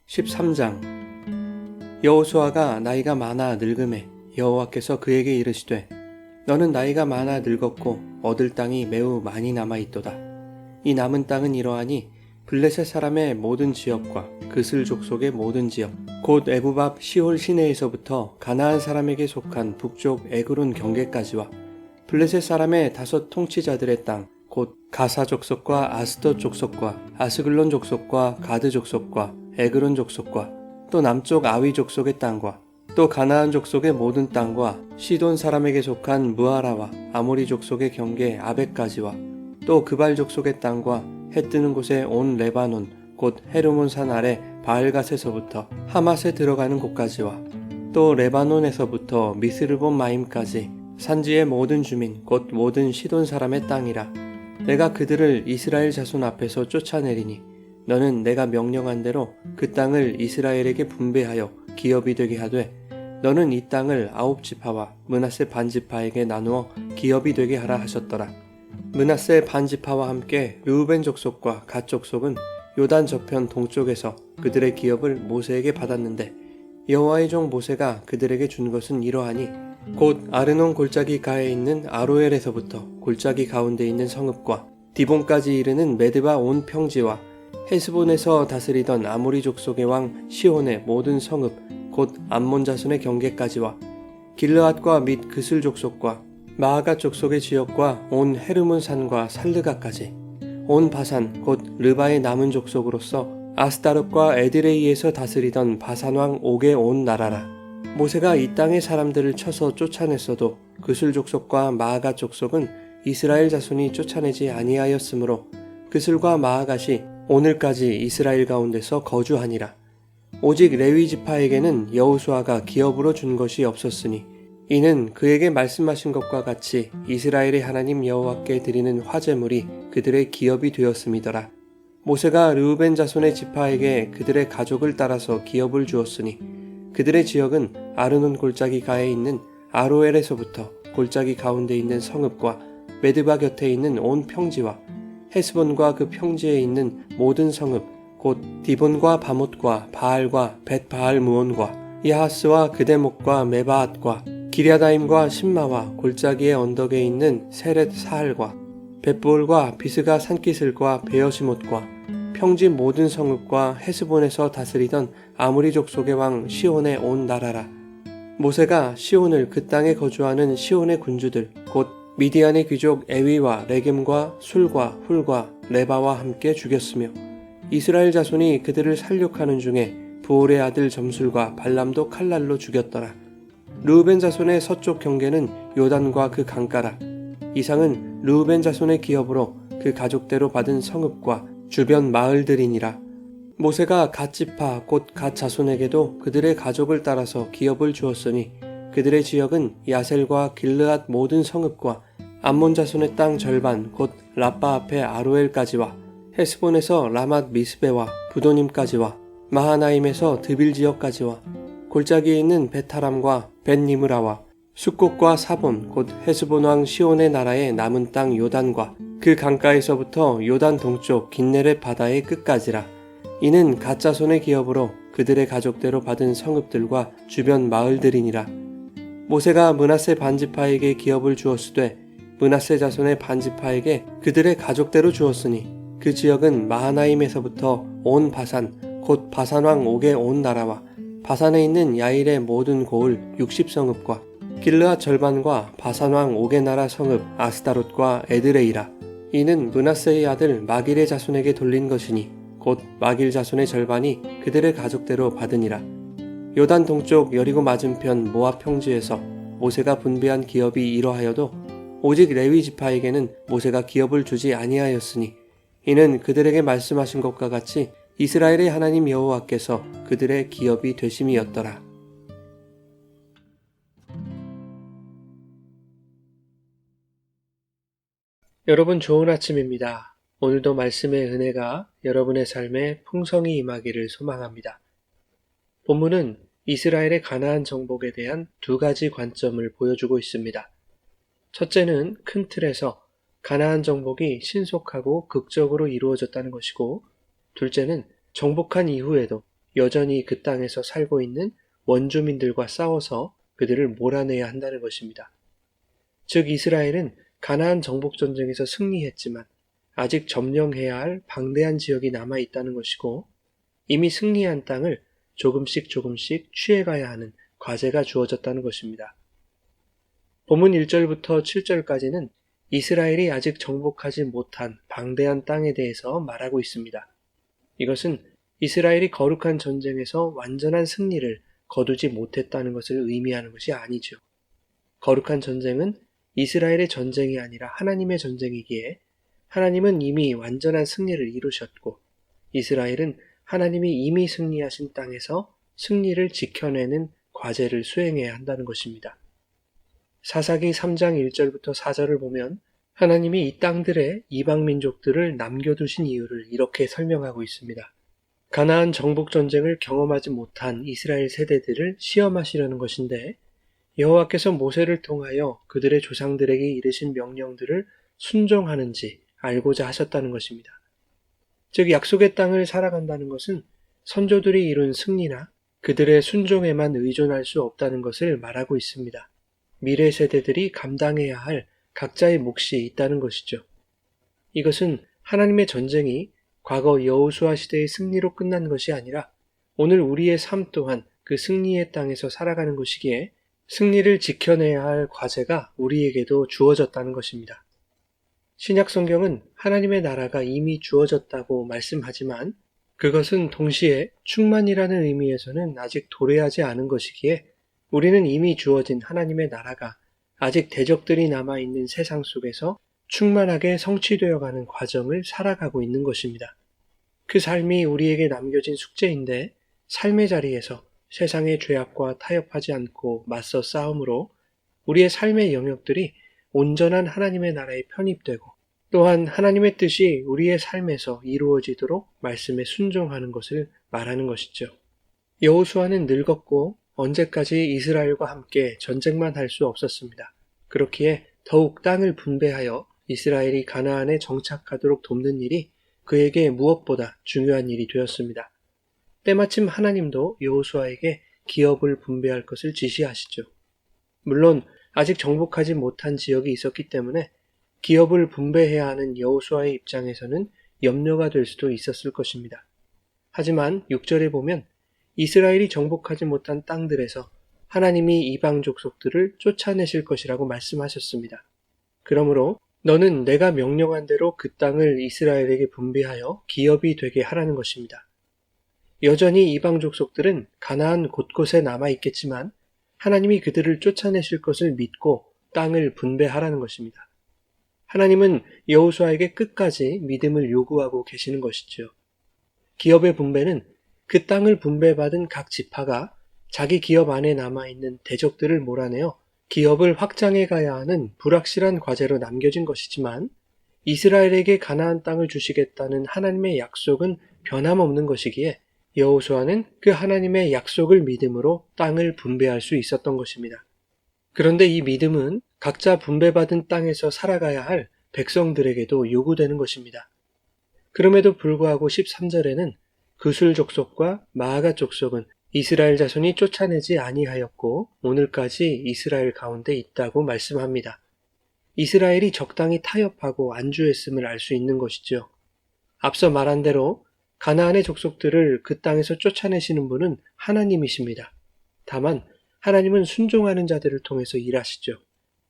13장. 여호수아가 나이가 많아 늙음에 여호와께서 그에게 이르시되 너는 나이가 많아 늙었고 얻을 땅이 매우 많이 남아있도다. 이 남은 땅은 이러하니 블레셋 사람의 모든 지역과 그슬 족속의 모든 지역 곧 애굽 앞 시홀 시내에서부터 가나안 사람에게 속한 북쪽 에그론 경계까지와 블레셋 사람의 5 통치자들의 땅 곧 가사 족속과 아스돗 족속과 아스글론 족속과 가드 족속과 에그론 족속과 또 남쪽 아위 족속의 땅과 또 가나안 족속의 모든 땅과 시돈 사람에게 속한 무아라와 아모리 족속의 경계 아벡까지와 또 그발 족속의 땅과 해 뜨는 곳에 온 레바논 곧 헤르몬 산 아래 바알갓에서부터 하맛에 들어가는 곳까지와 또 레바논에서부터 미스르본 마임까지 산지의 모든 주민 곧 모든 시돈 사람의 땅이라. 내가 그들을 이스라엘 자손 앞에서 쫓아내리니 너는 내가 명령한 대로 그 땅을 이스라엘에게 분배하여 기업이 되게 하되 너는 이 땅을 9지파와 므낫세 반지파에게 나누어 기업이 되게 하라 하셨더라. 므낫세 반지파와 함께 르우벤 족속과 갓 족속은 요단 저편 동쪽에서 그들의 기업을 모세에게 받았는데 여호와의 종 모세가 그들에게 준 것은 이러하니 곧 아르논 골짜기 가에 있는 아로엘에서부터 골짜기 가운데 있는 성읍과 디본까지 이르는 메드바 온 평지와 헤스본에서 다스리던 아모리 족속의 왕 시혼의 모든 성읍 곧 암몬 자손의 경계까지와 길르앗과 및 그슬 족속과 마아가 족속의 지역과 온 헤르몬 산과 살르가까지 온 바산 곧 르바의 남은 족속으로서 아스다롯과 에드레이에서 다스리던 바산 왕 옥의 온 나라라. 모세가 이 땅의 사람들을 쳐서 쫓아냈어도 그슬 족속과 마아가 족속은 이스라엘 자손이 쫓아내지 아니하였으므로 그슬과 마아갓이 오늘까지 이스라엘 가운데서 거주하니라. 오직 레위 지파에게는 여호수아가 기업으로 준 것이 없었으니 이는 그에게 말씀하신 것과 같이 이스라엘의 하나님 여호와께 드리는 화제물이 그들의 기업이 되었음이더라. 모세가 르우벤 자손의 지파에게 그들의 가족을 따라서 기업을 주었으니 그들의 지역은 아르논 골짜기 가에 있는 아로엘에서부터 골짜기 가운데 있는 성읍과 메드바 곁에 있는 온 평지와 헤스본과 그 평지에 있는 모든 성읍 곧 디본과 바못과 바알과 벳바알 무온과 야하스와 그데목과 메바앗과 기랴다임과 신마와 골짜기의 언덕에 있는 세렛 사할과 벳부올과 비스가 산기슬과 베어시못과 평지 모든 성읍과 헤스본에서 다스리던 아모리 족속의 왕 시온의 온 나라라. 모세가 시온을 그 땅에 거주하는 시온의 군주들 곧 미디안의 귀족 에위와 레겜과 술과 훌과 레바와 함께 죽였으며 이스라엘 자손이 그들을 살육하는 중에 부올의 아들 점술과 발람도 칼날로 죽였더라. 르우벤 자손의 서쪽 경계는 요단과 그 강가라. 이상은 르우벤 자손의 기업으로 그 가족대로 받은 성읍과 주변 마을들이니라. 모세가 갓 지파 곧 갓 자손에게도 그들의 가족을 따라서 기업을 주었으니 그들의 지역은 야셀과 길르앗 모든 성읍과 암몬 자손의 땅 절반 곧 라빠 앞에 아로엘까지와 헤스본에서 라맛 미스베와 부도님까지와 마하나임에서 드빌 지역까지와 골짜기에 있는 베타람과 벳니므라와 숫곳과 사본 곧 헤스본 왕 시온의 나라의 남은 땅 요단과 그 강가에서부터 요단 동쪽 긴네렛 바다의 끝까지라. 이는 갓 자손의 기업으로 그들의 가족대로 받은 성읍들과 주변 마을들이니라. 모세가 므낫세 반지파에게 기업을 주었으되 므낫세 자손의 반지파에게 그들의 가족대로 주었으니 그 지역은 마하나임에서부터 온 바산 곧 바산 왕 옥의 온 나라와 바산에 있는 야일의 모든 고을 60성읍과 길르앗 절반과 바산 왕 옥의 나라 성읍 아스다롯과 에드레이라. 이는 므낫세의 아들 마길의 자손에게 돌린 것이니 곧 마길 자손의 절반이 그들의 가족대로 받으니라. 요단 동쪽 여리고 맞은편 모압 평지에서 모세가 분배한 기업이 이러하여도 오직 레위 지파에게는 모세가 기업을 주지 아니하였으니 이는 그들에게 말씀하신 것과 같이 이스라엘의 하나님 여호와께서 그들의 기업이 되심이었더라. 여러분 좋은 아침입니다. 오늘도 말씀의 은혜가 여러분의 삶에 풍성히 임하기를 소망합니다. 본문은 이스라엘의 가나안 정복에 대한 2가지 관점을 보여주고 있습니다. 첫째는 큰 틀에서 가나안 정복이 신속하고 극적으로 이루어졌다는 것이고, 둘째는 정복한 이후에도 여전히 그 땅에서 살고 있는 원주민들과 싸워서 그들을 몰아내야 한다는 것입니다. 즉 이스라엘은 가나안 정복전쟁에서 승리했지만 아직 점령해야 할 방대한 지역이 남아있다는 것이고 이미 승리한 땅을 조금씩 취해가야 하는 과제가 주어졌다는 것입니다. 본문 1절부터 7절까지는 이스라엘이 아직 정복하지 못한 방대한 땅에 대해서 말하고 있습니다. 이것은 이스라엘이 거룩한 전쟁에서 완전한 승리를 거두지 못했다는 것을 의미하는 것이 아니죠. 거룩한 전쟁은 이스라엘의 전쟁이 아니라 하나님의 전쟁이기에 하나님은 이미 완전한 승리를 이루셨고 이스라엘은 하나님이 이미 승리하신 땅에서 승리를 지켜내는 과제를 수행해야 한다는 것입니다. 사사기 3장 1절부터 4절을 보면 하나님이 이 땅들에 이방 민족들을 남겨두신 이유를 이렇게 설명하고 있습니다. 가나안 정복 전쟁을 경험하지 못한 이스라엘 세대들을 시험하시려는 것인데 여호와께서 모세를 통하여 그들의 조상들에게 이르신 명령들을 순종하는지 알고자 하셨다는 것입니다. 즉 약속의 땅을 살아간다는 것은 선조들이 이룬 승리나 그들의 순종에만 의존할 수 없다는 것을 말하고 있습니다. 미래 세대들이 감당해야 할 각자의 몫이 있다는 것이죠. 이것은 하나님의 전쟁이 과거 여호수아 시대의 승리로 끝난 것이 아니라 오늘 우리의 삶 또한 그 승리의 땅에서 살아가는 것이기에 승리를 지켜내야 할 과제가 우리에게도 주어졌다는 것입니다. 신약 성경은 하나님의 나라가 이미 주어졌다고 말씀하지만 그것은 동시에 충만이라는 의미에서는 아직 도래하지 않은 것이기에 우리는 이미 주어진 하나님의 나라가 아직 대적들이 남아있는 세상 속에서 충만하게 성취되어가는 과정을 살아가고 있는 것입니다. 그 삶이 우리에게 남겨진 숙제인데 삶의 자리에서 세상의 죄악과 타협하지 않고 맞서 싸움으로 우리의 삶의 영역들이 온전한 하나님의 나라에 편입되고 또한 하나님의 뜻이 우리의 삶에서 이루어지도록 말씀에 순종하는 것을 말하는 것이죠. 여호수아는 늙었고 언제까지 이스라엘과 함께 전쟁만 할 수 없었습니다. 그렇기에 더욱 땅을 분배하여 이스라엘이 가나안에 정착하도록 돕는 일이 그에게 무엇보다 중요한 일이 되었습니다. 때마침 하나님도 여호수아에게 기업을 분배할 것을 지시하시죠. 물론 아직 정복하지 못한 지역이 있었기 때문에 기업을 분배해야 하는 여호수아의 입장에서는 염려가 될 수도 있었을 것입니다. 하지만 6절에 보면 이스라엘이 정복하지 못한 땅들에서 하나님이 이방 족속들을 쫓아내실 것이라고 말씀하셨습니다. 그러므로 너는 내가 명령한 대로 그 땅을 이스라엘에게 분배하여 기업이 되게 하라는 것입니다. 여전히 이방 족속들은 가나안 곳곳에 남아있겠지만 하나님이 그들을 쫓아내실 것을 믿고 땅을 분배하라는 것입니다. 하나님은 여호수아에게 끝까지 믿음을 요구하고 계시는 것이죠. 기업의 분배는 그 땅을 분배받은 각 지파가 자기 기업 안에 남아있는 대적들을 몰아내어 기업을 확장해 가야 하는 불확실한 과제로 남겨진 것이지만 이스라엘에게 가나안 땅을 주시겠다는 하나님의 약속은 변함없는 것이기에 여호수아는 그 하나님의 약속을 믿음으로 땅을 분배할 수 있었던 것입니다. 그런데 이 믿음은 각자 분배받은 땅에서 살아가야 할 백성들에게도 요구되는 것입니다. 그럼에도 불구하고 13절에는 그술 족속과 마아가 족속은 이스라엘 자손이 쫓아내지 아니하였고 오늘까지 이스라엘 가운데 있다고 말씀합니다. 이스라엘이 적당히 타협하고 안주했음을 알 수 있는 것이죠. 앞서 말한 대로 가나안의 족속들을 그 땅에서 쫓아내시는 분은 하나님이십니다. 다만 하나님은 순종하는 자들을 통해서 일하시죠.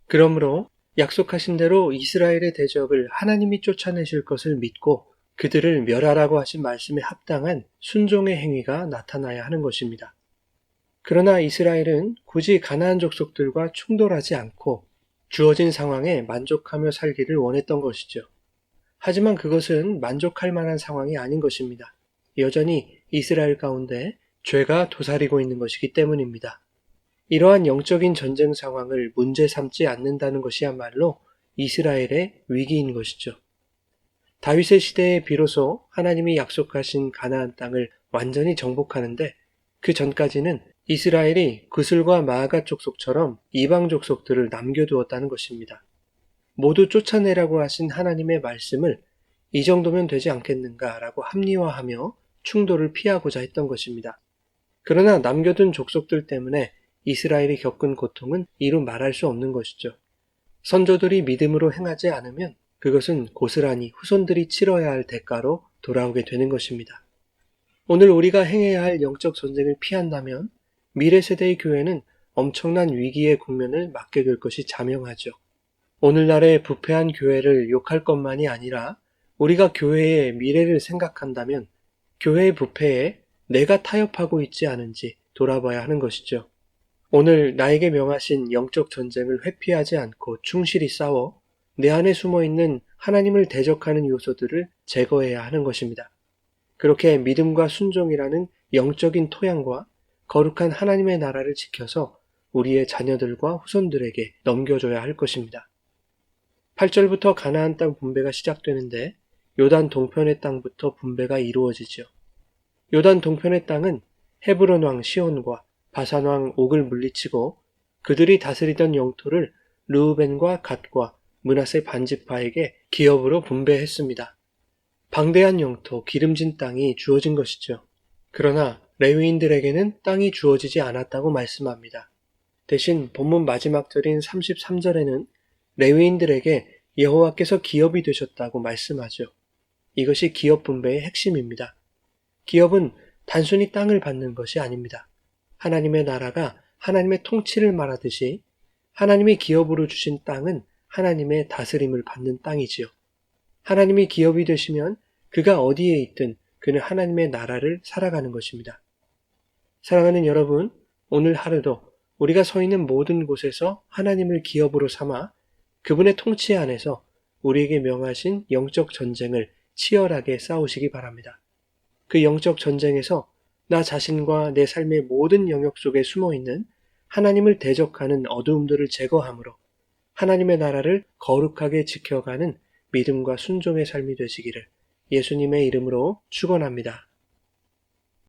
그러므로 약속하신 대로 이스라엘의 대적을 하나님이 쫓아내실 것을 믿고 그들을 멸하라고 하신 말씀에 합당한 순종의 행위가 나타나야 하는 것입니다. 그러나 이스라엘은 굳이 가나안 족속들과 충돌하지 않고 주어진 상황에 만족하며 살기를 원했던 것이죠. 하지만 그것은 만족할 만한 상황이 아닌 것입니다. 여전히 이스라엘 가운데 죄가 도사리고 있는 것이기 때문입니다. 이러한 영적인 전쟁 상황을 문제 삼지 않는다는 것이야말로 이스라엘의 위기인 것이죠. 다윗의 시대에 비로소 하나님이 약속하신 가나안 땅을 완전히 정복하는데 그 전까지는 이스라엘이 그술과 마아가 족속처럼 이방 족속들을 남겨두었다는 것입니다. 모두 쫓아내라고 하신 하나님의 말씀을 이 정도면 되지 않겠는가라고 합리화하며 충돌을 피하고자 했던 것입니다. 그러나 남겨둔 족속들 때문에 이스라엘이 겪은 고통은 이루 말할 수 없는 것이죠. 선조들이 믿음으로 행하지 않으면 그것은 고스란히 후손들이 치러야 할 대가로 돌아오게 되는 것입니다. 오늘 우리가 행해야 할 영적 전쟁을 피한다면 미래 세대의 교회는 엄청난 위기의 국면을 맞게 될 것이 자명하죠. 오늘날의 부패한 교회를 욕할 것만이 아니라 우리가 교회의 미래를 생각한다면 교회의 부패에 내가 타협하고 있지 않은지 돌아봐야 하는 것이죠. 오늘 나에게 명하신 영적 전쟁을 회피하지 않고 충실히 싸워 내 안에 숨어있는 하나님을 대적하는 요소들을 제거해야 하는 것입니다. 그렇게 믿음과 순종이라는 영적인 토양과 거룩한 하나님의 나라를 지켜서 우리의 자녀들과 후손들에게 넘겨줘야 할 것입니다. 8절부터 가나안 땅 분배가 시작되는데 요단 동편의 땅부터 분배가 이루어지죠. 요단 동편의 땅은 헤브론 왕 시온과 바산 왕 옥을 물리치고 그들이 다스리던 영토를 르우벤과 갓과 므낫세 반지파에게 기업으로 분배했습니다. 방대한 영토, 기름진 땅이 주어진 것이죠. 그러나 레위인들에게는 땅이 주어지지 않았다고 말씀합니다. 대신 본문 마지막 절인 33절에는 레위인들에게 여호와께서 기업이 되셨다고 말씀하죠. 이것이 기업 분배의 핵심입니다. 기업은 단순히 땅을 받는 것이 아닙니다. 하나님의 나라가 하나님의 통치를 말하듯이 하나님이 기업으로 주신 땅은 하나님의 다스림을 받는 땅이지요. 하나님이 기업이 되시면 그가 어디에 있든 그는 하나님의 나라를 살아가는 것입니다. 사랑하는 여러분, 오늘 하루도 우리가 서 있는 모든 곳에서 하나님을 기업으로 삼아 그분의 통치 안에서 우리에게 명하신 영적 전쟁을 치열하게 싸우시기 바랍니다. 그 영적 전쟁에서 나 자신과 내 삶의 모든 영역 속에 숨어있는 하나님을 대적하는 어두움들을 제거함으로 하나님의 나라를 거룩하게 지켜가는 믿음과 순종의 삶이 되시기를 예수님의 이름으로 축원합니다.